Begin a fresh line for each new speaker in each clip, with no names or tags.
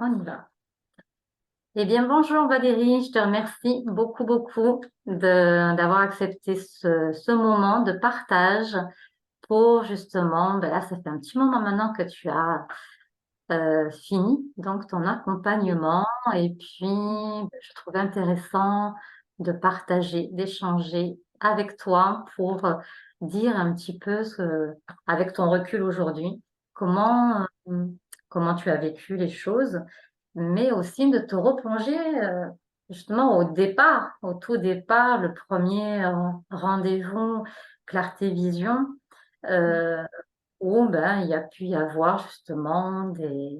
On y va. Eh bien, bonjour Valérie, je te remercie beaucoup d'avoir accepté ce moment de partage pour justement, ben là, ça fait un petit moment maintenant que tu as fini donc ton
Oui.
accompagnement et puis je trouvais intéressant de partager, d'échanger avec toi pour dire un petit peu avec ton recul aujourd'hui, comment tu as vécu les choses, mais aussi de te replonger justement au départ, au tout départ, le premier rendez-vous Clarté Vision, euh, où ben, il y a pu y avoir justement des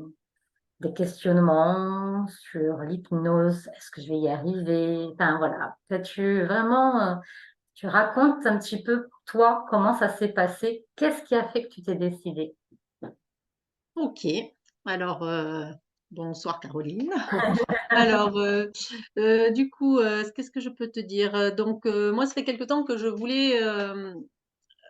questionnements sur l'hypnose, est-ce que je vais y arriver? Enfin voilà, tu vraiment, tu racontes un petit peu toi comment ça s'est passé, qu'est-ce qui a fait que tu t'es décidée?
Ok. Alors, bonsoir Caroline. Alors, du coup, qu'est-ce que je peux te dire? Donc, moi, ça fait quelque temps que je voulais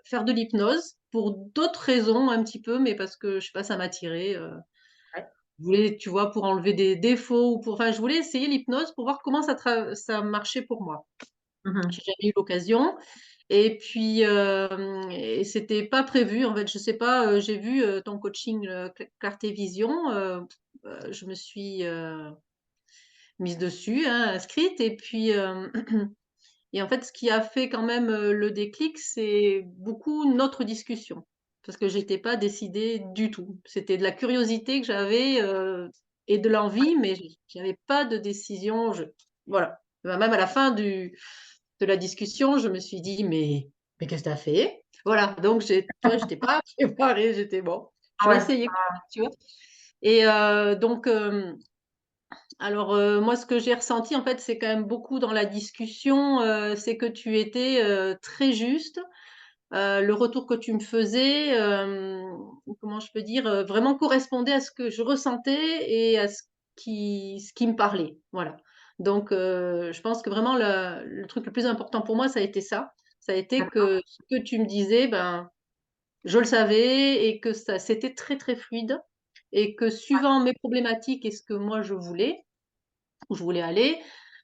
faire de l'hypnose pour d'autres raisons un petit peu, mais parce que je sais pas, ça m'attirait.
Ouais.
Je voulais, tu vois, pour enlever des défauts ou pour, enfin, je voulais essayer l'hypnose pour voir comment ça marchait pour moi.
Mhm.
J'ai jamais eu l'occasion. Et puis, et c'était pas prévu, en fait, je sais pas, j'ai vu, ton coaching, Clarté Vision, je me suis, mise dessus, hein, inscrite et puis, et en fait, ce qui a fait quand même, le déclic, c'est beaucoup notre discussion. Parce que j'étais pas décidée du tout. C'était de la curiosité que j'avais, et de l'envie, mais j'avais pas de décision, voilà. Bah, même à la fin de la discussion, je me suis dit: «Mais qu'est-ce que tu as fait?» Voilà, donc tu vois, j'étais pas préparée, j'étais: «Bon, je vais
Ouais.
essayer», tu vois? Et donc, alors, moi, ce que j'ai ressenti, en fait, c'est quand même beaucoup dans la discussion, c'est que tu étais, très juste. Le retour que tu me faisais, comment je peux dire? Vraiment correspondait à ce que je ressentais et à ce qui me parlait, voilà. Donc, je pense que vraiment le truc le plus important pour moi, ça a été ça. Ça a été
D'accord.
que ce que tu me disais, ben, je le savais et que ça c'était très, très fluide et que suivant mes problématiques et ce que moi je voulais, où je voulais aller,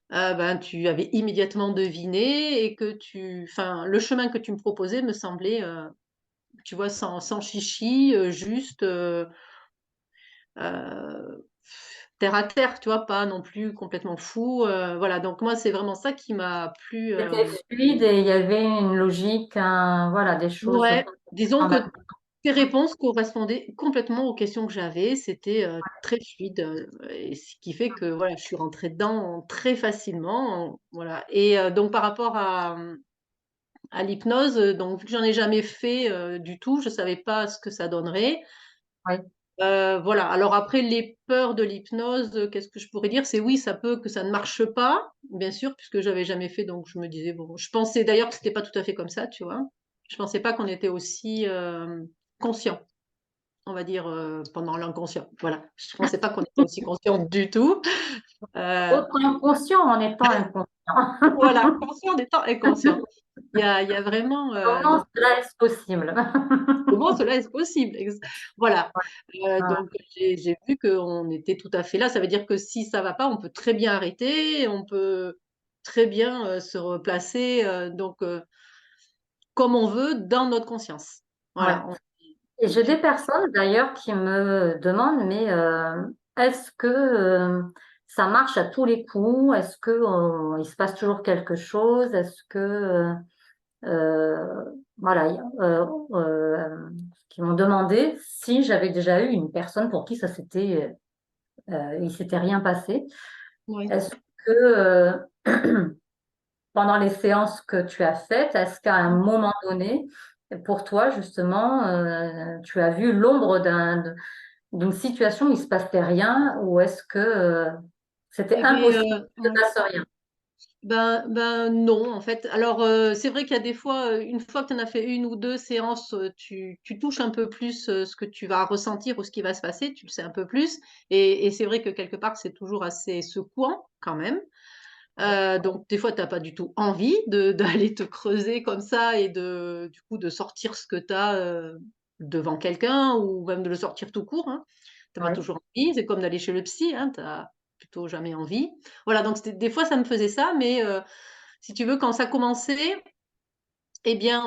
ben, tu avais immédiatement deviné et que enfin, le chemin que tu me proposais me semblait, tu vois, sans chichi, juste, heu, terre à terre, tu vois? Pas non plus complètement fou, voilà, donc moi, c'est vraiment ça qui m'a plu,
C'était fluide et il y avait une logique, voilà, des choses
ouais, disons
en même
que tes réponses correspondaient complètement aux questions que j'avais. C'était, très fluide, et ce qui fait que, voilà, je suis rentrée dedans très facilement, voilà et donc par rapport à l'hypnose, donc vu que j'en ai jamais fait, du tout, je savais pas ce que ça donnerait.
oui.
Voilà, alors après les peurs de l'hypnose, qu'est-ce que je pourrais dire? C'est oui, ça peut que ça ne marche pas, bien sûr, puisque j'avais jamais fait, donc je me disais: «Bon», je pensais d'ailleurs que c'était pas tout à fait comme ça, tu vois? Je pensais pas qu'on était aussi, conscient, on va dire, pendant l'inconscient, voilà. Je pensais pas qu'on était aussi conscient du tout, heu,
Autant conscient en étant inconscient.
voilà, conscient en étant inconscient. Il y a vraiment,
Comment
donc
cela est-ce possible?
comment cela est possible? Voilà,
Ouais.
donc j'ai vu qu'on était tout à fait là. Ça veut dire que si ça va pas, on peut très bien arrêter, on peut très bien, se replacer, donc comme on veut dans notre conscience.
Ouais.
Voilà, on
Et j'ai
tu
des personnes d'ailleurs qui me demandent, mais est-ce que ça marche à tous les coups? Est-ce que il se passe toujours quelque chose? Est-ce que voilà, qui m'ont demandé si j'avais déjà eu une personne pour qui ça s'était, il s'était rien passé.
oui.
Est-ce que pendant les séances que tu as faites, est-ce qu'à un moment donné, pour toi justement, tu as vu l'ombre d'une situation où il se passait rien ou est-ce que c'était
Il y avait,
impossible qu'il
ouais.
ne se passe rien?
Ben, non, en fait. Alors, c'est vrai qu'il y a des fois, une fois que tu en as fait une ou 2 séances, tu touches un peu plus, ce que tu vas ressentir ou ce qui va se passer, tu le sais un peu plus et c'est vrai que quelque part, c'est toujours assez secouant quand même. Donc des fois, tu as pas du tout envie de d'aller te creuser comme ça et du coup, de sortir ce que tu as, devant quelqu'un ou même de le sortir tout court, hein. Tu pas
Oui.
toujours envie, c'est comme d'aller chez le psy, hein, tu as plutôt jamais envie. Voilà, donc c'était des fois ça me faisait ça, mais si tu veux, quand ça commençait, eh bien,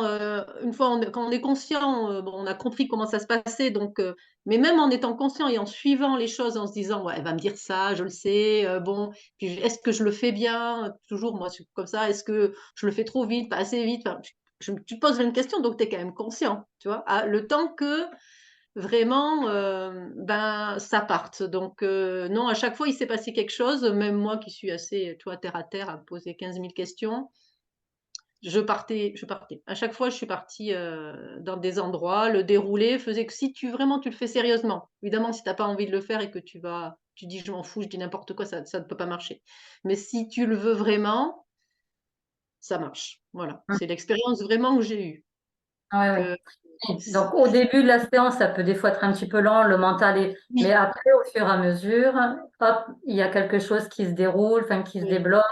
une fois quand on est conscient, bon, on a compris comment ça se passait donc mais même en étant conscient et en suivant les choses, en se disant: «Ouais, elle va me dire ça, je le sais, bon, puis est-ce que je le fais bien?» Toujours moi, je suis comme ça. «Est-ce que je le fais trop vite, pas assez vite?» Enfin, tu te poses plein de questions, donc tu es quand même conscient, tu vois? Ah, le temps que vraiment, ben, ça parte donc non, à chaque fois, il s'est passé quelque chose, même moi qui suis assez, tu vois, terre à terre, à me poser 15 000 questions. Je partais. À chaque fois, je suis partie, dans des endroits. Le déroulé faisait que si vraiment tu le fais sérieusement, évidemment, si tu as pas envie de le faire et que tu dis: «Je m'en fous, je dis n'importe quoi», ça ne peut pas marcher. Mais si tu le veux vraiment, ça marche. Voilà,
Mmh.
c'est l'expérience vraiment que j'ai eue,
Ouais, ouais.
que
Oui.
c
Donc, au début de la séance, ça peut des fois être un petit peu lent, le mental est... Mais
oui,
après, au fur et à mesure, hop, il y a quelque chose qui se déroule, enfin, qui se
oui,
débloque.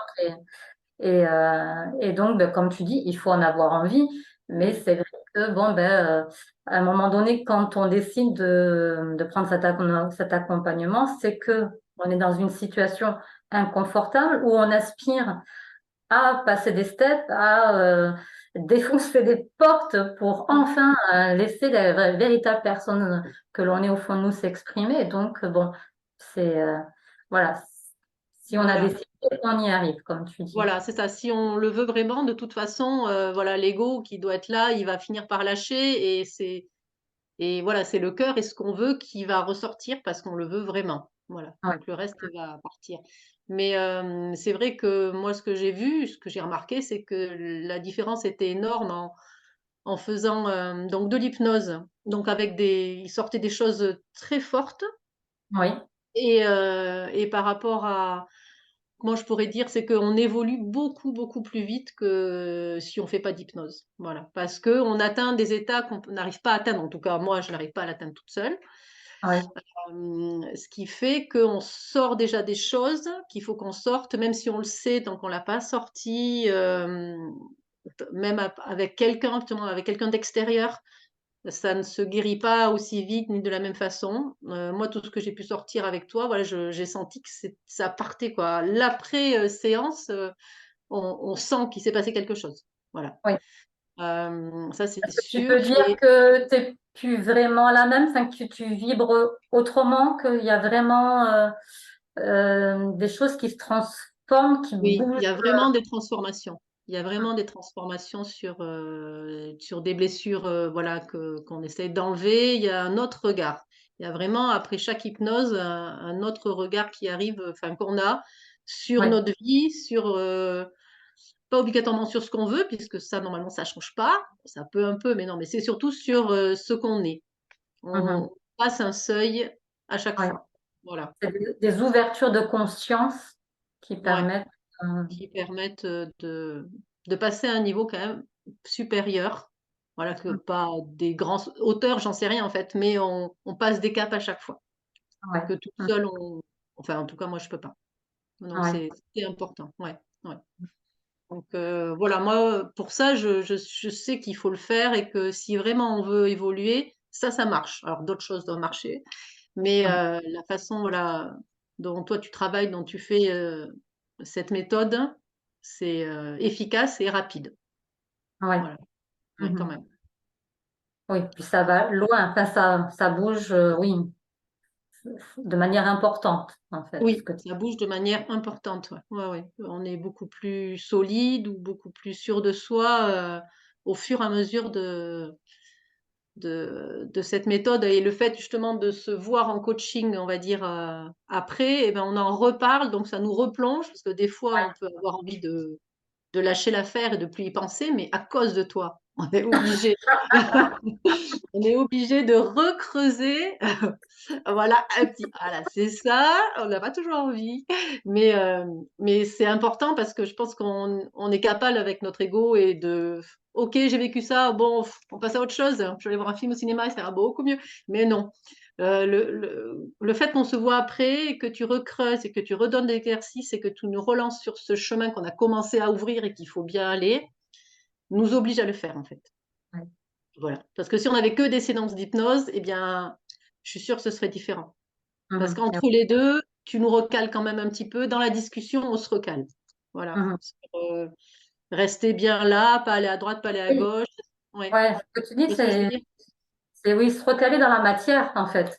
Et donc, ben, comme tu dis, il faut en avoir envie. Mais
oui,
c'est vrai que, bon, ben, à un moment donné, quand on décide de prendre cet accompagnement, c'est que on est dans une situation inconfortable où on aspire à passer des steps, à défoncer des portes pour
mmh,
enfin laisser la véritable personne que l'on est au fond de nous s'exprimer. Donc, bon, c'est voilà, si on a
voilà.
décidé, on y arrive, comme tu dis.
Voilà, c'est ça. Si on le veut vraiment, de toute façon, voilà, l'ego qui doit être là, il va finir par lâcher et voilà, c'est le cœur et ce qu'on veut qui va ressortir parce qu'on le veut vraiment. Voilà,
Ouais,
donc le reste va partir. Mais c'est vrai que moi, ce que j'ai vu, ce que j'ai remarqué, c'est que la différence était énorme en faisant, donc de l'hypnose. Donc avec il sortait des choses très fortes
oui,
et par rapport à comment je pourrais dire? C'est qu'on évolue beaucoup, beaucoup plus vite que si on fait pas d'hypnose. Voilà, parce qu'on atteint des états qu'on n'arrive pas à atteindre. En tout cas, moi, je n'arrive pas à l'atteindre toute seule.
oui,
Ce qui fait qu'on sort déjà des choses qu'il faut qu'on sorte, même si on le sait tant qu'on l'a pas sorti, même avec quelqu'un, justement, avec quelqu'un d'extérieur, ça ne se guérit pas aussi vite ni de la même façon. Moi, tout ce que j'ai pu sortir avec toi, voilà, j'ai senti que ça partait, quoi. L'après, séance, on sent qu'il s'est passé quelque chose. Voilà.
oui.
Ça, c'est
Est-ce que tu
sûr
peux dire
et
que tu n'es plus vraiment la même, enfin, que tu vibres autrement, qu'il y a vraiment des choses qui se transforment, qui
oui, il
bougent?
y a vraiment des transformations. Il y a vraiment des transformations sur des blessures, voilà, qu'on essaie d'enlever. Il y a un autre regard. Il y a vraiment, après chaque hypnose, un autre regard qui arrive, enfin, qu'on a sur
Oui,
notre vie, pas obligatoirement sur ce qu'on veut, puisque ça, normalement, ça change pas. Ça peut un peu, mais non, mais c'est surtout sur, ce qu'on est.
mhm,
On passe un seuil à chaque
oui.
fois. Voilà.
C'est des ouvertures de conscience qui
Ouais.
permettent.
Qui permettent, de passer à un niveau quand même supérieur. Voilà, que pas des grands auteurs, j'en sais rien en fait, mais on passe des caps à chaque fois.
Ouais,
Que toute
mm,
seule enfin en tout cas moi je peux pas. Donc
ouais,
c'est important, ouais, ouais. Donc voilà, moi, pour ça je sais qu'il faut le faire et que si vraiment on veut évoluer, ça marche. Alors d'autres choses doivent marcher, mais
mm,
la façon, voilà, dont toi tu travailles, dont tu fais, cette méthode, c'est, efficace et rapide.
ouais,
Voilà, ouais, quand
mhm.
même.
Oui, puis ça va loin, enfin, ça bouge, oui, de manière importante, en fait. Ce
Oui,
que
ça bouge de manière importante, ouais. Ouais, ouais. On est beaucoup plus solide ou beaucoup plus sûr de soi, au fur et à mesure de cette méthode et le fait justement de se voir en coaching, on va dire, après et ben, on en reparle donc ça nous replonge parce que des fois on peut avoir envie de lâcher l'affaire et de plus y penser, mais à cause de toi, on est obligé on est obligé de recreuser, voilà, un petit voilà, c'est ça, on n'a pas toujours envie, mais c'est important parce que je pense qu'on est capable avec notre ego et «OK, j'ai vécu ça, bon, on passe à autre chose. Je vais aller voir un film au cinéma et ça ira beaucoup mieux». Mais non, le fait qu'on se voit après et que tu recreuses et que tu redonnes des exercices et que tu nous relances sur ce chemin qu'on a commencé à ouvrir et qu'il faut bien aller, nous oblige à le faire, en fait.
ouais,
Voilà. Parce que si on avait que des séances d'hypnose, eh bien, je suis sûre que ce serait différent. Parce
Mhm.
qu'entre les deux, tu nous recales quand même un petit peu. Dans la discussion, on se recale. Voilà.
Mhm.
Rester bien là, pas aller à droite, pas aller à
Oui,
gauche. Ouais.
ouais, ce que tu dis,
Tu vois ce que je veux dire?
c'est oui, se recaler dans la matière, en fait,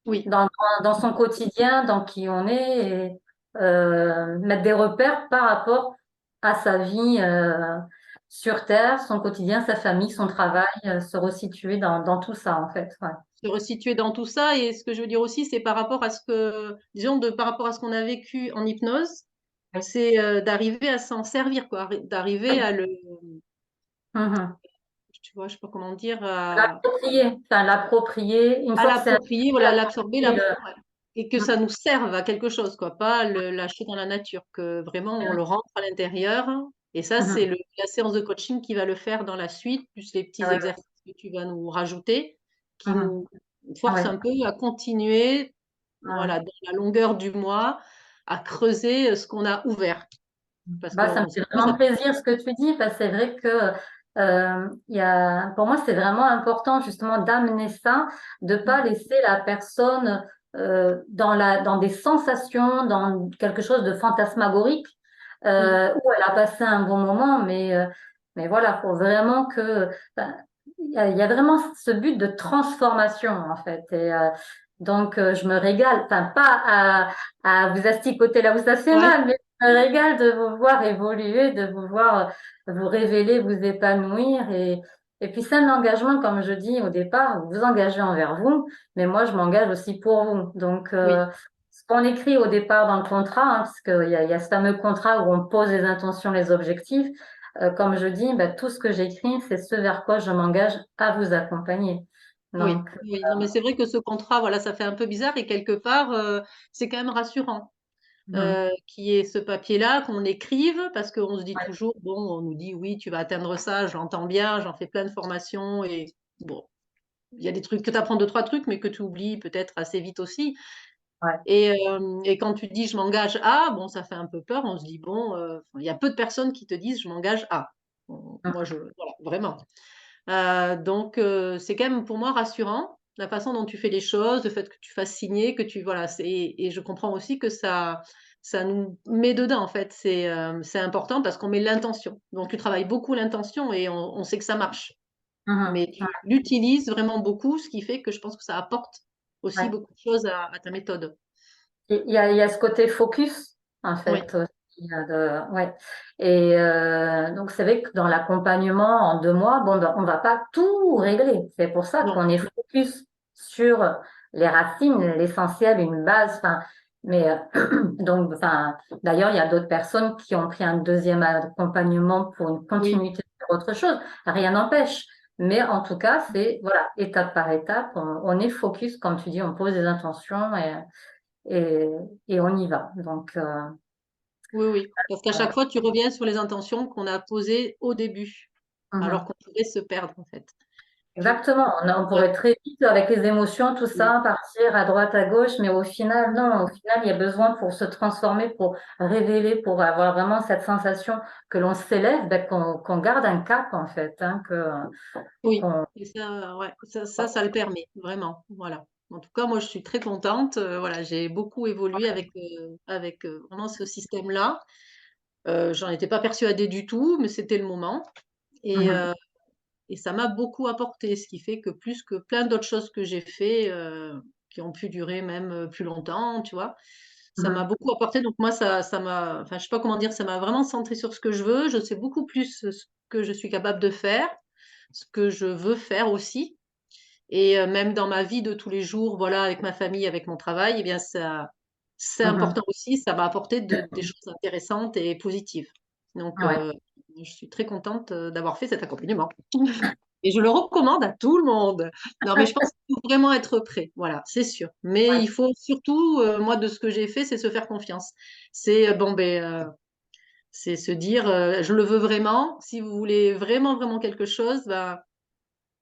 Oui.
dans son quotidien, dans qui on est, et mettre des repères par rapport à sa vie sur Terre, son quotidien, sa famille, son travail, se resituer dans tout ça, en fait. Ouais.
Se resituer dans tout ça. Et ce que je veux dire aussi, c'est par rapport à ce que, disons, par rapport à ce qu'on a vécu en hypnose,
Oui.
c'est d'arriver à s'en servir, quoi, d'arriver à le,
Mhm.
tu vois, je sais pas comment dire,
L'approprier, une
à
fois que c'est
l'approprier,
intégré,
voilà, l'absorber,
approprier
ouais. Et que ça nous serve à quelque chose, quoi, pas le lâcher dans la nature, que vraiment on le rentre à l'intérieur. Et ça, c'est
Mhm.
la séance de coaching qui va le faire dans la suite, plus les petits
Ah ouais,
exercices que tu vas nous rajouter, qui
ouais. Mhm.
nous
Ah
forcent
ouais.
un peu à continuer,
Ah ouais.
voilà, dans la longueur du mois, à creuser ce qu'on a ouvert. Parce
Bah, ça me
qu'on
fait
plus
vraiment plaisir ce que tu dis, parce que c'est vrai que pour moi, c'est vraiment important justement d'amener ça, de pas laisser la personne dans des sensations, dans quelque chose de fantasmagorique, où elle a passé un bon moment, mais voilà, faut vraiment que ben, il y a vraiment ce but de transformation en fait. Et donc, je me régale, enfin pas à vous asticoter là où ça fait
ouais,
mal, mais un régal de vous voir évoluer, de vous voir vous révéler, vous épanouir. Et puis c'est un engagement, comme je dis au départ, vous vous engagez envers vous, mais moi je m'engage aussi pour vous. Donc
oui,
ce qu'on écrit au départ dans le contrat, hein, parce qu'il y a ce fameux contrat où on pose les intentions, les objectifs, comme je dis, ben, tout ce que j'écris, c'est ce vers quoi je m'engage à vous accompagner.
oui,
Donc,
oui. Non, mais c'est vrai que ce contrat, voilà, ça fait un peu bizarre et quelque part, c'est quand même rassurant.
mhm.
Qui est ce papier-là, qu'on écrive, parce qu'on se dit toujours, bon, on nous dit, oui, tu vas atteindre ça, j'entends bien, j'en fais plein de formations, et bon, il y a des trucs que tu apprends deux, trois trucs, mais que tu oublies peut-être assez vite aussi.
Ouais.
Et quand tu dis, je m'engage à, bon, ça fait un peu peur, on se dit, bon, il y a peu de personnes qui te disent, je m'engage à. Bon, moi, voilà, vraiment. Donc, c'est quand même pour moi rassurant, la façon dont tu fais les choses, le fait que tu fasses signer, que tu voilà, et je comprends aussi que ça nous met dedans, en fait. C'est important parce qu'on met l'intention. Donc tu travailles beaucoup l'intention et on sait que ça marche.
Mhm.
Mais tu l'utilises vraiment beaucoup, ce qui fait que je pense que ça apporte aussi
Ouais.
beaucoup de choses à ta méthode.
Il y a ce côté focus, en
Oui,
fait. Aussi, ouais. Et donc, c'est vrai que dans l'accompagnement en 2 mois, bon, ben, on va pas tout régler. C'est pour ça
non,
qu'on est focus sur les racines, l'essentiel, une base. Enfin, mais donc, enfin, d'ailleurs, il y a d'autres personnes qui ont pris un deuxième accompagnement pour une
oui,
continuité sur autre chose. Rien n'empêche. Mais en tout cas, c'est voilà, étape par étape, on est focus, comme tu dis, on pose des intentions et, et on y va. Donc,
oui, oui. Parce qu'à chaque fois, tu reviens sur les intentions qu'on a posées au début, alors
mhm.
qu'on pouvait se perdre, en fait.
Exactement. On
Ouais,
pourrait très vite, avec les émotions, tout
oui,
ça, partir à droite, à gauche, mais au final, non. Au final, il y a besoin pour se transformer, pour révéler, pour avoir vraiment cette sensation que l'on s'élève, ben, qu'on garde un cap, en fait, hein,
oui.
qu'on,
Et ça, ouais, ça le permet, vraiment. Voilà. En tout cas, moi, je suis très contente. Voilà, j'ai beaucoup évolué avec vraiment ce système-là. J'en étais pas persuadée du tout, mais c'était le moment. Et,
Mhm.
euh, et ça m'a beaucoup apporté, ce qui fait que plus que plein d'autres choses que j'ai fait, qui ont pu durer même plus longtemps, tu vois, ça m'a
Mhm.
beaucoup apporté. Donc moi, ça m'a, enfin, je sais pas comment dire, ça m'a vraiment centré sur ce que je veux. Je sais beaucoup plus ce que je suis capable de faire, ce que je veux faire aussi. Et même dans ma vie de tous les jours, voilà, avec ma famille, avec mon travail, eh bien ça c'est
Mhm.
important aussi, ça m'a apporté des choses intéressantes et positives. Donc
Ouais.
je suis très contente, d'avoir fait cet accompagnement et je le recommande à tout le monde. Non, mais je pense qu'il faut vraiment être prêt, voilà, c'est sûr. Mais
Ouais.
il faut surtout, moi de ce que j'ai fait, c'est se faire confiance. C'est, bon, beh, c'est se dire, «Je le veux vraiment». Si vous voulez vraiment, vraiment quelque chose, bah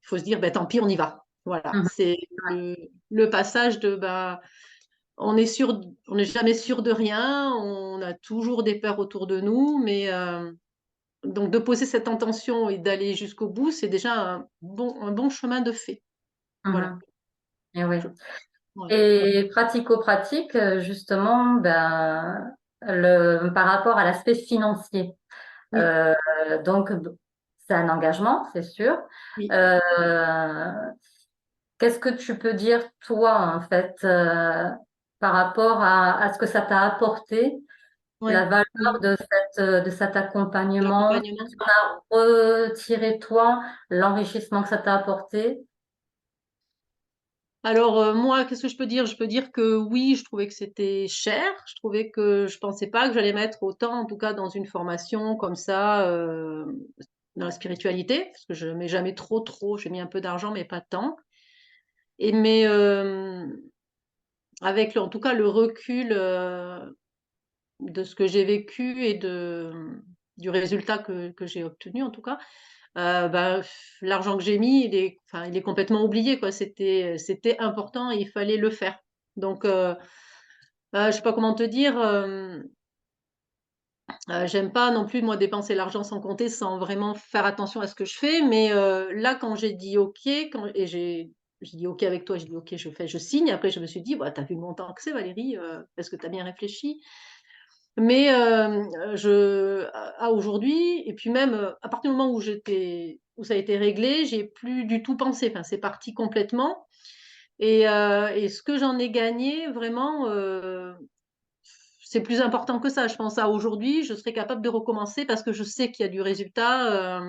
il faut se dire: «Bah, tant pis, on y va». Voilà,
Mhm.
c'est le passage de, bah, on n'est jamais sûr de rien, on a toujours des peurs autour de nous, mais donc de poser cette intention et d'aller jusqu'au bout, c'est déjà un bon chemin de fait. Voilà.
Mhm. Et oui.
Je Ouais.
Et pratico-pratique, justement, ben, par rapport à l'aspect financier.
Oui,
Euh, donc, c'est un engagement, c'est sûr.
oui,
Euh, Qu'est-ce que tu peux dire, toi, en fait, par rapport à ce que ça t'a apporté, la
ouais.
valeur
Oui.
de cet
De
accompagnement,
l'accompagnement.
ce que tu as retiré, toi, l'enrichissement que ça t'a apporté?
Alors, moi, qu'est-ce que je peux dire? Je peux dire que oui, je trouvais que c'était cher. Je pensais pas que j'allais mettre autant, en tout cas dans une formation comme ça, dans la spiritualité, parce que je mets jamais trop. J'ai mis un peu d'argent, mais pas tant. Mais, avec en tout cas le recul, de ce que j'ai vécu et du résultat que j'ai obtenu en tout cas, bah, l'argent que j'ai mis, il est complètement oublié quoi. C'était important et il fallait le faire. Donc, je sais pas comment te dire, j'aime pas non plus moi dépenser l'argent sans compter, sans vraiment faire attention à ce que je fais, mais, là quand j'ai dit OK, j'ai dit: «OK» avec toi, j'ai dit: «OK, je signe». Après je me suis dit: «Bah, tu as vu le montant que c'est Valérie, est-ce que tu as bien réfléchi?» Mais, à aujourd'hui et puis même, à partir du moment où ça a été réglé, j'ai plus du tout pensé. Enfin, c'est parti complètement et ce que j'en ai gagné vraiment, c'est plus important que ça. Je pense à aujourd'hui, je serais capable de recommencer parce que je sais qu'il y a du résultat,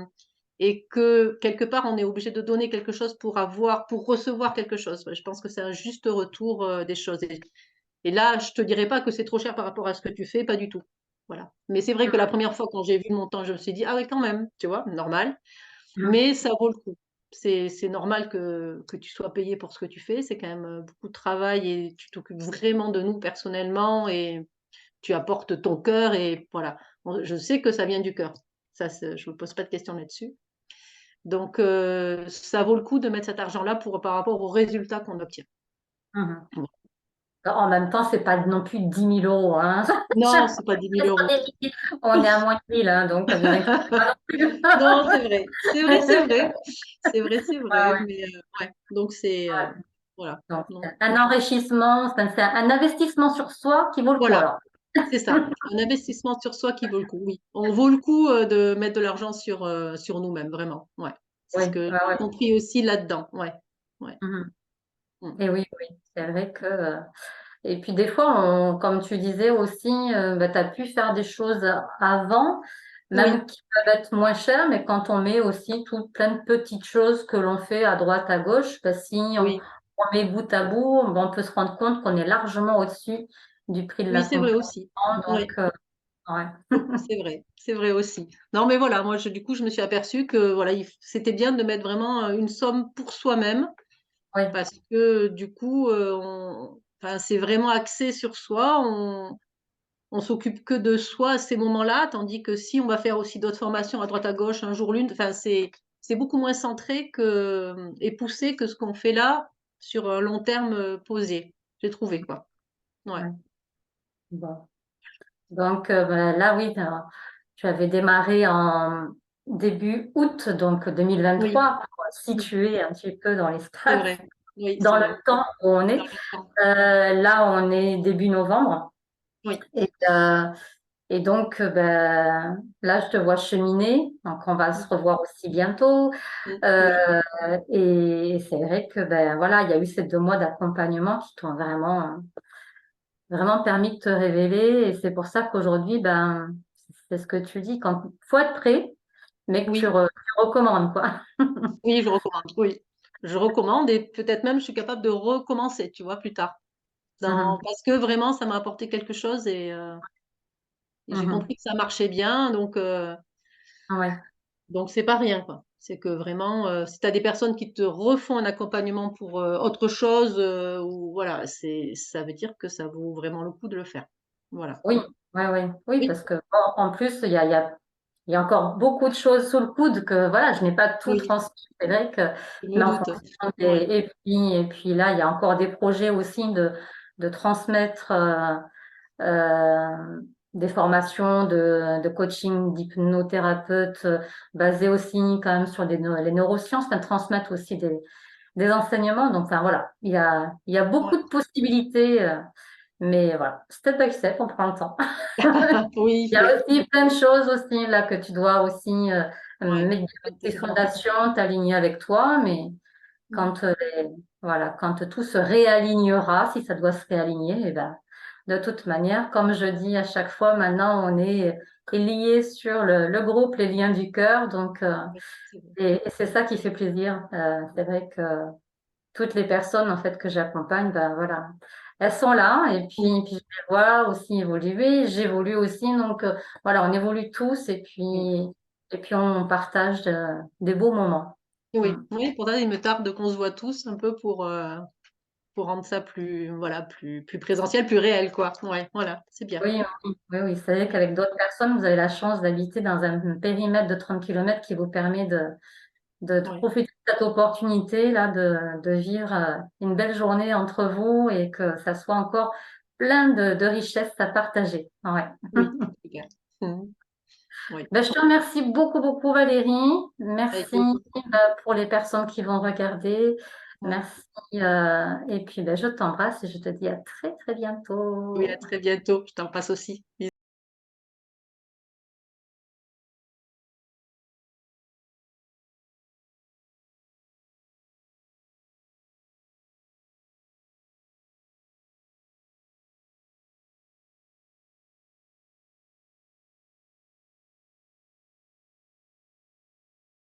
et que quelque part on est obligé de donner quelque chose pour recevoir quelque chose. Ouais, je pense que c'est un juste retour, des choses et là, je te dirais pas que c'est trop cher par rapport à ce que tu fais, pas du tout. Voilà. Mais c'est vrai que la première fois quand j'ai vu le montant, je me suis dit: «Ah oui quand même», tu vois? Normal,
Mhm.
mais ça vaut le coup. C'est normal que tu sois payé pour ce que tu fais, c'est quand même, beaucoup de travail et tu t'occupes vraiment de nous personnellement et tu apportes ton cœur et voilà. Je sais que ça vient du cœur. Ça c'est je me pose pas de questions là-dessus. Donc ça vaut le coup de mettre cet argent-là par rapport aux résultats qu'on obtient.
Mhm.
Voilà.
En même temps, c'est pas non plus 10 000 euros, hein.
Non, c'est pas 10 000 €.
On est à moins de 1000, hein, donc vous inquiétez pas non plus.
Non, c'est vrai. C'est vrai, c'est vrai. C'est
Ah
vrai,
ouais,
mais ouais, donc c'est,
ouais.
voilà,
Donc,
non,
un enrichissement, c'est un investissement sur soi qui vaut le coup
voilà,
alors.
c'est ça. Un investissement sur soi qui vaut le coup, oui. On vaut le coup, de mettre de l'argent sur nous-mêmes, vraiment, ouais. C'est
Oui,
ce que
ouais,
j'ai
ouais.
compris aussi là-dedans, ouais, ouais.
Mhm.
Mmh.
Et oui, oui, c'est vrai que. Et puis des fois, comme tu disais aussi, bah, tu as pu faire des choses avant, même
Oui,
qui peuvent être moins chères, mais quand on met aussi tout plein de petites choses que l'on fait à droite, à gauche, bah, si
oui,
on met bout à bout, bah, on peut se rendre compte qu'on est largement au-dessus du prix de
oui, c'est vrai
l'accompagnement.
aussi.
Donc,
Oui,
ouais.
c'est vrai aussi. Non, mais voilà, moi, du coup, je me suis aperçue que, voilà, c'était bien de mettre vraiment, une somme pour soi-même.
Oui,
Parce que du coup, c'est vraiment axé sur soi, on s'occupe que de soi à ces moments-là, tandis que si on va faire aussi d'autres formations à droite à gauche, un jour l'une, c'est beaucoup moins centré et poussé que ce qu'on fait là, sur un long terme, posé. J'ai trouvé quoi. Ouais.
ouais. Bon. Donc, bah, là, oui, tu avais démarré en début août, donc
Oui,
2023, pour
mmh,
situer un petit peu dans les
c'est
strates,
vrai. Oui, c'est
dans le
vrai.
temps où on
Dans
est.
le temps.
Là, on est début novembre.
Oui.
Et, euh, et donc, ben, là, je te vois cheminer. Donc, on va se
Mmh,
revoir aussi bientôt. Euh,
oui.
et c'est vrai que, ben, voilà, il y a eu ces 2 mois d'accompagnement qui t'ont vraiment permis de te révéler. Et c'est pour ça qu'aujourd'hui, ben, c'est ce que tu dis, quand faut être prêt, mais que
Oui,
tu recommandes, quoi.
oui, je recommande, oui. Je recommande et peut-être même je suis capable de recommencer, tu vois, plus tard.
Mhm,
Parce que vraiment ça m'a apporté quelque chose et j'ai
mhm.
compris que ça marchait bien
Ouais,
donc c'est pas rien, quoi. C'est que vraiment, si tu as des personnes qui te refont un accompagnement pour, autre chose, ou voilà, ça veut dire que ça vaut vraiment le coup de le faire. Voilà.
oui, ouais, ouais, oui,
Oui,
parce que en plus, il y a encore beaucoup de choses sous le coude que voilà, je n'ai pas tout
oui,
transmis. C'est vrai que,
je me
mais en
doute.
fonction
Ouais,
et puis là, il y a encore des projets aussi de transmettre euh, des formations de coaching d'hypnothérapeute basées aussi quand même sur les neurosciences, enfin, transmettre aussi des enseignements. Donc, enfin, voilà, il y a beaucoup
Ouais.
de possibilités, mais voilà, step by step, on prend le temps.
Oui,
Il y a
oui,
aussi plein de choses aussi là que tu dois aussi
ouais,
mettre tes
intégrer.
fondations, t'aligner avec toi, mais
Mm.
quand voilà, quand tout se réalignera, si ça doit se réaligner, eh ben, de toute manière, comme je dis à chaque fois, maintenant on est lié sur le groupe, les liens du cœur, donc
Ouais, c'est vrai.
et c'est ça qui fait plaisir. C'est vrai que toutes les personnes en fait que j'accompagne, ben voilà, elles sont là
Mm.
puis je les vois aussi évoluer, j'évolue aussi, donc voilà, on évolue tous
Mm.
et puis on partage des beaux moments.
Oui,
Mm.
oui, pour ça, il me tarde qu'on se voit tous un peu pour rendre ça plus, voilà, plus présentiel, plus réel, quoi. Ouais, voilà, c'est bien.
Oui, oui, oui, oui. C'est vrai qu'avec d'autres personnes, vous avez la chance d'habiter dans un périmètre de 30 kilomètres qui vous permet de
Ouais,
profiter de cette opportunité-là, de vivre une belle journée entre vous et que ça soit encore plein de richesses à partager. Ouais.
oui, c'est clair. Mmh. Oui.
Ben, je te remercie beaucoup, beaucoup, Valérie. Merci
Écoute,
pour les personnes qui vont regarder.
ouais.
Merci. Et puis, ben, je t'embrasse et je te dis à très, très
Oui, à
bientôt.
très bientôt. Je t'en passe aussi.